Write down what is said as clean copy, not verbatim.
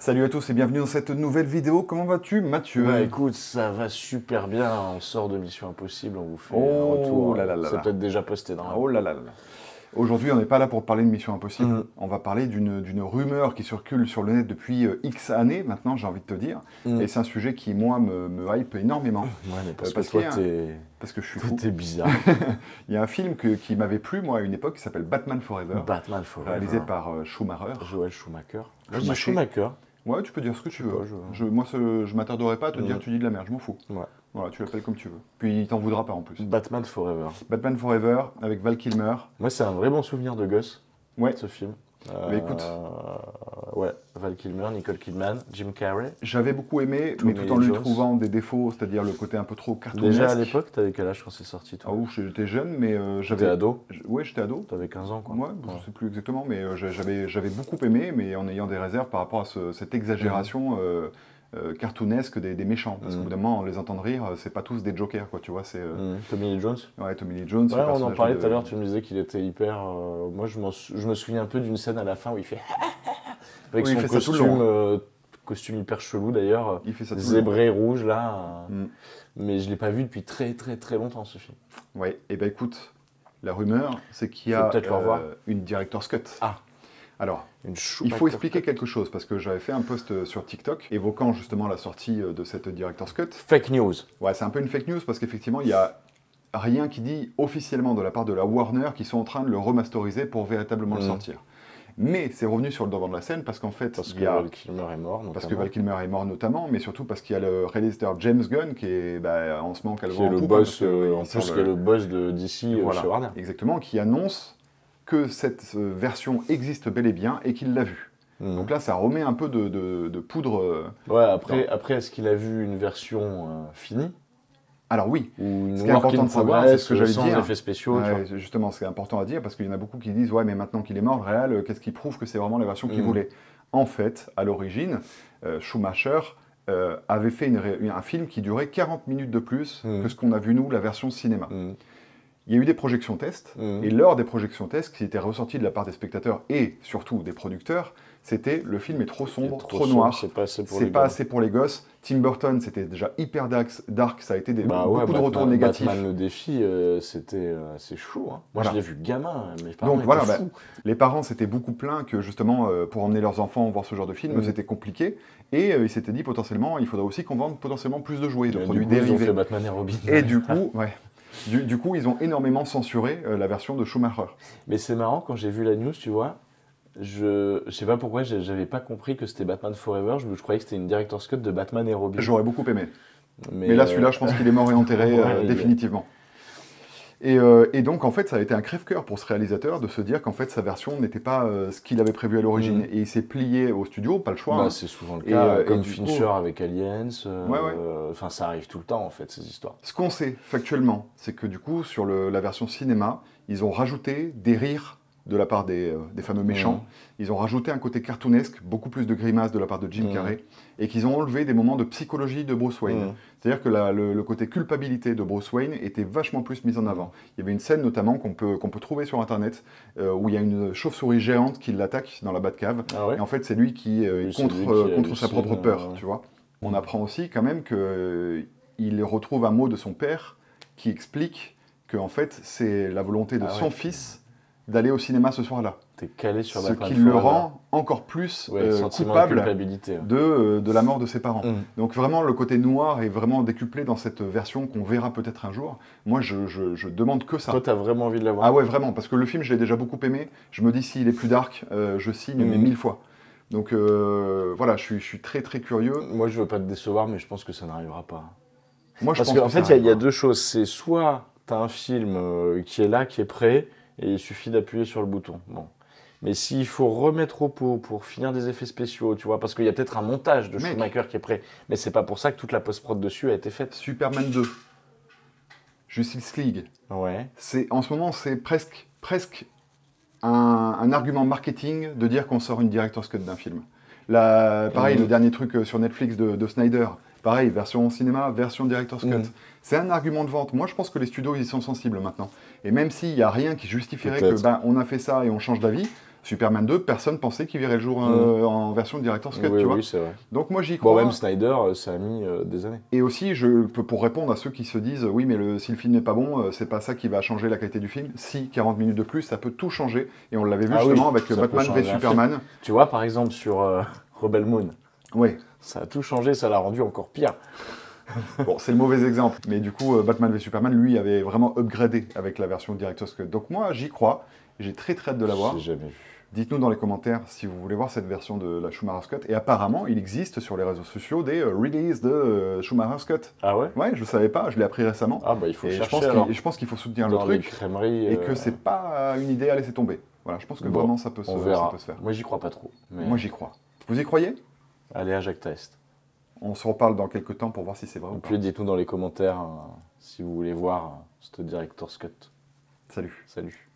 Salut à tous et bienvenue dans cette nouvelle vidéo. Comment vas-tu, Mathieu? Bah écoute, ça va super bien. On sort de Mission Impossible, on vous fait un Oh retour. là là là C'est là. peut-être déjà posté dans la... Oh là là là là. Aujourd'hui, on n'est pas là pour parler de Mission Impossible. Mhm. On va parler d'une rumeur qui circule sur le net depuis X années maintenant, j'ai envie de te dire. Mhm. Et c'est un sujet qui, moi, me hype énormément. Ouais, mais parce parce que toi, qu'il y a parce que je suis fou. t'es bizarre. Il y a un film qui m'avait plu, moi, à une époque, qui s'appelle Batman Forever, Batman Forever. réalisé par Schumacher. Joel Schumacher. Moi, je dis Schumacher. Schumacher. Ouais, tu peux dire ce que tu veux. pas, Je m'attarderai pas à te dire tu dis de la merde, je m'en fous. Ouais. Voilà, tu l'appelles comme tu veux. Puis il t'en voudra pas en plus. Batman Forever. Batman Forever avec Val Kilmer. Moi, c'est un vrai bon souvenir de gosse, Ouais. ce film. Mais écoute. Ouais, Val Kilmer, Nicole Kidman, Jim Carrey. J'avais beaucoup aimé, Tommy mais tout en Lee lui Jones. trouvant des défauts, c'est-à-dire le côté un peu trop cartoonesque. Déjà à l'époque, t'avais quel âge quand c'est sorti, toi? Ah ouf, j'étais jeune, mais T'étais j'avais... ado? Ouais, j'étais ado. T'avais 15 ans, quoi. Ouais, je sais plus exactement, mais j'avais beaucoup aimé, mais en ayant des réserves par rapport à cette exagération cartoonesque des méchants. Parce qu'au bout d'un moment, on les entend rire, c'est pas tous des jokers, quoi, tu vois. C'est Tommy Lee Jones. ouais, Tommy Lee Jones. Ouais, le on en personnage parlait de- tout à l'heure, tu me disais qu'il était hyper... moi, je me souviens un peu d'une scène à la fin où il fait... Avec Oui, il son fait ça tout le costume, long. costume hyper chelou d'ailleurs, Il fait ça tout le long. zébré rouge là. Mm. Mais je l'ai pas vu depuis très très très longtemps, ce film. Ouais, et ben écoute, la rumeur, c'est qu'il y a Faut peut-être le revoir. une director's cut. Ah. Alors, Une il faut expliquer quelque chose, parce que j'avais fait un post sur TikTok évoquant justement la sortie de cette director's cut. Fake news. Ouais, c'est un peu une fake news, parce qu'effectivement, il y a rien qui dit officiellement de la part de la Warner qu'ils sont en train de le remasteriser pour véritablement le sortir. Mais c'est revenu sur le devant de la scène, parce qu'en fait, Parce il que y a... Val Kilmer est mort, notamment. Parce que Val Kilmer est mort notamment, mais surtout parce qu'il y a le réalisateur James Gunn qui est en ce moment Qui est le boss, en plus, qui est le boss de DC voilà, chez Warner. exactement, qui annonce que cette version existe bel et bien et qu'il l'a vue. Donc là, ça remet un peu de poudre. Ouais, après est-ce qu'il a vu une version finie? Alors oui, Ou une ce qui est important de savoir, c'est ce que j'allais sans dire. effets spéciaux, tu vois. Ouais, justement, c'est important à dire parce qu'il y en a beaucoup qui disent ouais, mais maintenant qu'il est mort, le réel, qu'est-ce qui prouve que c'est vraiment la version qu'il voulait? En fait, à l'origine, Schumacher avait fait un film qui durait 40 minutes de plus que ce qu'on a vu nous, la version cinéma. Il y a eu des projections tests, et lors des projections tests, qui étaient ressorties de la part des spectateurs et surtout des producteurs, c'était le film est trop sombre, trop noir, c'est pas assez pour c'est les pas gars. assez pour les gosses. Tim Burton, c'était déjà hyper dark, ça a été Bah ouais, beaucoup de retours négatifs. Batman le défi, c'était assez chaud. Hein. Moi, Voilà. je l'ai vu gamin, mes parents Donc étaient voilà, fous. les parents s'étaient beaucoup plaints que justement, pour emmener leurs enfants voir ce genre de film, c'était compliqué. Et ils s'étaient dit potentiellement, il faudrait aussi qu'on vende potentiellement plus de jouets, de Et produits du coup, ils ont dérivés. fait Batman et Robin. Et du coup, ouais. Du coup, ils ont énormément censuré la version de Schumacher. Mais c'est marrant, quand j'ai vu la news, tu vois, je sais pas pourquoi, j'avais pas compris que c'était Batman Forever, je croyais que c'était une director's cut de Batman et Robin. J'aurais beaucoup aimé. Mais là, celui-là, je pense qu'il est mort et enterré Ouais, définitivement. Et donc, en fait, ça a été un crève-cœur pour ce réalisateur de se dire qu'en fait, sa version n'était pas ce qu'il avait prévu à l'origine. Et il s'est plié au studio, pas le choix. Bah, hein. c'est souvent le Et, cas, et comme du Fincher coup- avec Aliens. Ouais. Enfin, ça arrive tout le temps, en fait, ces histoires. Ce qu'on sait factuellement, c'est que du coup, sur la version cinéma, ils ont rajouté des rires de la part des fameux méchants. Ils ont rajouté un côté cartoonesque, beaucoup plus de grimaces de la part de Jim Carrey, et qu'ils ont enlevé des moments de psychologie de Bruce Wayne. C'est-à-dire que le côté culpabilité de Bruce Wayne était vachement plus mis en avant. Il y avait une scène notamment qu'on peut trouver sur Internet, où il y a une chauve-souris géante qui l'attaque dans la Batcave. Ah ouais? Et en fait, c'est lui qui est Oui, c'est contre, lui qui contre sa hallucine, propre peur, ouais. tu vois. On apprend aussi quand même qu'il retrouve un mot de son père qui explique que en fait, c'est la volonté de Ah son ouais. fils d'aller au cinéma ce soir-là. T'es calé sur Ce Batman qui le Forever. rend encore plus Ouais, sentiment de coupable culpabilité. Ouais. de la mort de ses parents. Donc vraiment, le côté noir est vraiment décuplé dans cette version qu'on verra peut-être un jour. Moi, je demande que ça. Toi, t'as vraiment envie de la voir? Ah ouais, vraiment, parce que le film, je l'ai déjà beaucoup aimé. Je me dis, s'il est plus dark, je signe, mais 1000 fois. Donc voilà, je suis très très curieux. Moi, je veux pas te décevoir, mais je pense que ça n'arrivera pas. Moi, je Parce pense qu'en que fait, ça il y a arrivera. deux choses. C'est soit tu as un film qui est là, qui est prêt, et il suffit d'appuyer sur le bouton. Bon. Mais s'il faut remettre au pot pour finir des effets spéciaux, tu vois, parce qu'il y a peut-être un montage de Mec. Schumacher qui est prêt, mais c'est pas pour ça que toute la post-prod dessus a été faite. Superman 2, Justice League, Ouais. en ce moment, c'est presque un argument marketing de dire qu'on sort une director's cut d'un film. Pareil, le dernier truc sur Netflix de Snyder, pareil, version cinéma, version director's cut. C'est un argument de vente. Moi, je pense que les studios, ils y sont sensibles maintenant. Et même s'il n'y a rien qui justifierait Peut-être. que on a fait ça et on change d'avis, Superman 2, personne pensait qu'il verrait le jour en version Director's Cut, Oui, tu vois. oui, c'est vrai. Donc moi j'y crois. Bon, même Snyder, ça a mis des années. Et aussi, pour répondre à ceux qui se disent, oui, mais si le film n'est pas bon, c'est pas ça qui va changer la qualité du film. Si, 40 minutes de plus, ça peut tout changer. Et on l'avait vu justement avec le ça peut Batman v changer un Superman. Tu vois, par exemple, sur Rebel Moon, Ouais. ça a tout changé, ça l'a rendu encore pire. Bon, c'est le mauvais exemple. Mais du coup, Batman v Superman, lui, avait vraiment upgradé avec la version Director's Cut. Donc moi, j'y crois. J'ai très hâte de la voir. J'ai jamais vu. Dites-nous dans les commentaires si vous voulez voir cette version de la Schumacher's Cut. Et apparemment, il existe sur les réseaux sociaux des releases de Schumacher's Cut. Ah ouais? Ouais, je ne savais pas, je l'ai appris récemment. Ah bah il faut Et chercher je pense qu'il faut soutenir le dans les truc. crèmeries. Et que c'est pas une idée à laisser tomber. Voilà, je pense que Bon, vraiment ça peut se faire. Moi j'y crois pas trop. Mais... Moi j'y crois. Vous y croyez? Allez à Jacques Test. On se reparle dans quelques temps pour voir si c'est vrai ou Et pas. puis dites-nous dans les commentaires si vous voulez voir ce Director's Cut. Salut. Salut.